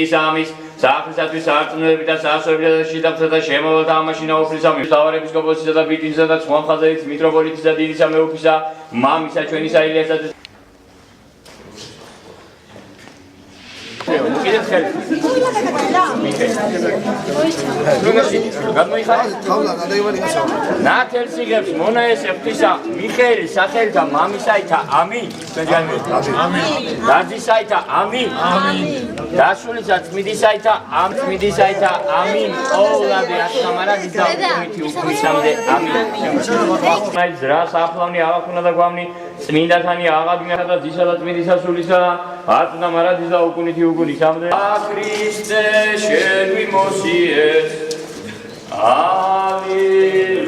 Isamis, Sacrisatus Artunevita, Sasovia, Shidapta, Shemola, Machina Officer, Tower Episcopus, the Beatings, the Swan Hazard, Metropolis, the Disa Mopisa, Mammy Sachuanisa, Ilesa. Natel Sigabs, Mona Septisa, Michael, Satelta, Mami Saita, Amin, Daddy Saita, Amin, Dasulis, Midisaita, Midisaita, Amin, all of the Asamara, Amin. Ras, Aflani, Alakuna, the Guamni, Smindani, Agabina, Disala, Midisa Sulisa, Atna Maradisa, Okuniti, Ugunisam. Christe, Shelvimosies. Alleluia.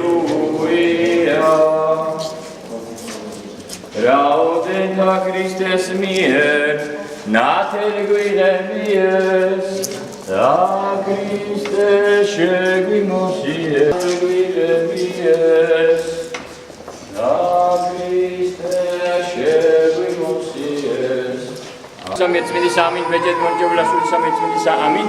Raudenta Christes mier, natel guidemies. A Christe, Shelvimosies. Guidemies. A Christe, Shelvimosies. Samets Amin, Veget Monjola, Samets Amin.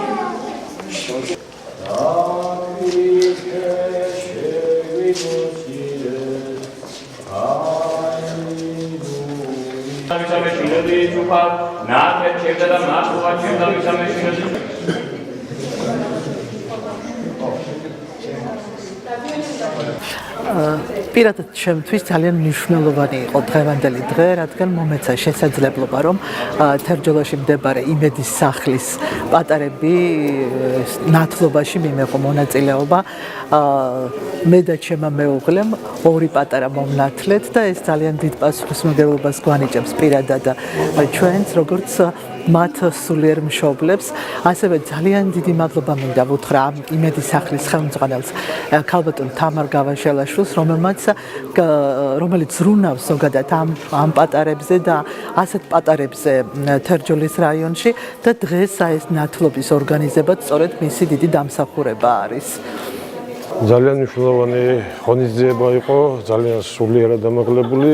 Პირადად ჩემთვის ძალიან მნიშვნელოვანი იყო დღევანდელი დღე, რადგან მომეცა შესაძლებლობა, რომ თერჯოლაში მდებარე იმედის სახლის პატარები ნათლობაში მიმეყო მონაწილეობა. მე და ჩემმა მეუღლემ ორი პატარა მომნათლეთ და ეს ძალიან დიდ პასუხისმგებლობას გვანიჭებს პირადად ჩვენს, როგორც მათ სულიერ მშობლებს, ასევე ძალიან დიდი მადლობა მინდა ვუთხრა ამ იმედის სახლის ხელმძღვანელს ქალბატონ თამარ გავაშელაშვილს, რომელიც ზრუნავს ზოგადად ამ პატარებზე და ასეთ პატარებზე თერჯოლის რაიონში და დღეს ეს ნათლობის ორგანიზებად სწორედ მისი დიდი დამსახურება არის. ძალიან მნიშვნელოვანი ღონისძიება იყო, ძალიან სულიერად დამოკლებული.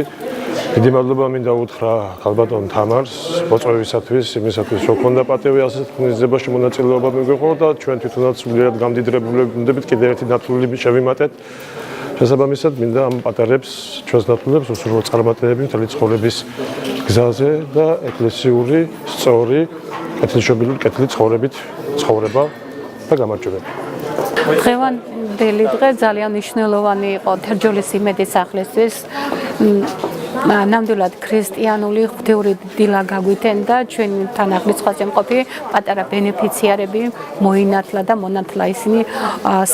დიდი მადლობა მინდა უთხრა ქალბატონ თამარს მოწვევისათვის, იმისათვის რომ ქონდა პატივი ასეთ ღონისძიებაში მონაწილეობა მიგვიღო და ჩვენ თვითონაც სულიერად გამდიდრებული ვუნდებით კიდევ ერთი ნათლული შევიმატეთ. შესაბამისად მინდა ამ პატარებს, ჩვენს ნათლულებს უსურვო წარმატებები მთელი ცხოვრების გზაზე და ეკლესიური, სწორი, კეთილშობილი ცხოვრებით ცხოვრება და გამარჯვება. დღევანდელი დღე ძალიან მნიშვნელოვანი იყო თერჯოლის იმედის სახლისთვის. ნამდვილად ქრისტიანული ღვთიური დილა გაგვითენდა, ჩვენთან აღრიცხვაზე მყოფი პატარა ბენეფიციარები მოინათლა და მონათლა ისინი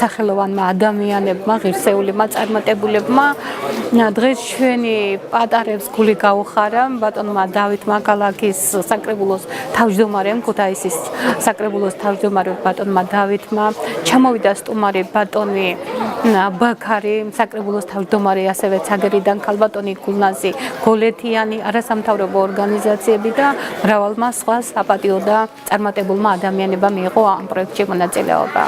სახელოვანმა ადამიანებმა, ღირსეულებმა, წარმატებულებმა. დღეს ჩვენი პატარებს გული გაუხარა ბატონმა დავით მაკალაკის საკრებულოს თავმჯდომარემ, ქუთაისის საკრებულოს თავმჯდომარემ ბატონმა დავითმა, ჩამოვიდა სტუმარი ბატონი ბაქარი, საკრებულოს თავმჯდომარე, ასევე ცაგერიდან ქალბატონი გულნაზი გოლეთიანი, არასამთავრობო ორგანიზაციები და მრავალმა სხვა საპატიო და წარმატებულმა ადამიანებმა მიიღო ამ პროექტში მონაწილეობა.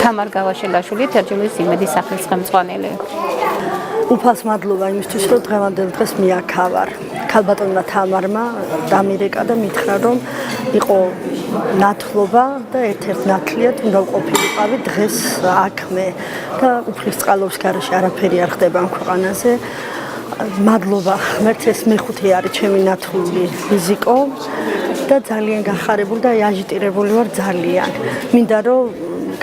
თამარ გავაშელაშვილი, თერჯოლის იმედის სახლის ხელმძღვანელი. უფალს მადლობა იმისთვის, რომ დღევანდელ დღეს მიაქავარ. ქალბატონმა თამარმა დამირეკა და მითხრა, რომ იყო ნათლობა და ერთ-ერთ ნათლიად უნდა ვყოფილიყავი დღეს აქ მე და უფლის წყალობის გარეშე არაფერი არ ხდება ამ ქვეყანაზე. მადლობა, ღმერთს, ეს მეხუთე არის ჩემი ნათლული ვიზიკო და ძალიან გახარებული და აჟიტირებული ვარ ძალიან. მინდა რომ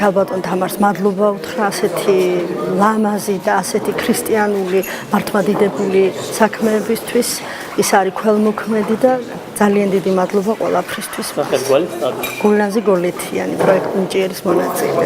ქალბატონ თამარს მადლობა უთხრა ასეთი ლამაზი და ასეთი ქრისტიანული მართლმადიდებელი საქმეებისთვის. ის არის ქველმოქმედი და ძალიან დიდი მადლობა ყველაფრისთვის. გულნაზი გოლეთიანი პროექტ ნიჭიერის მონაწილე.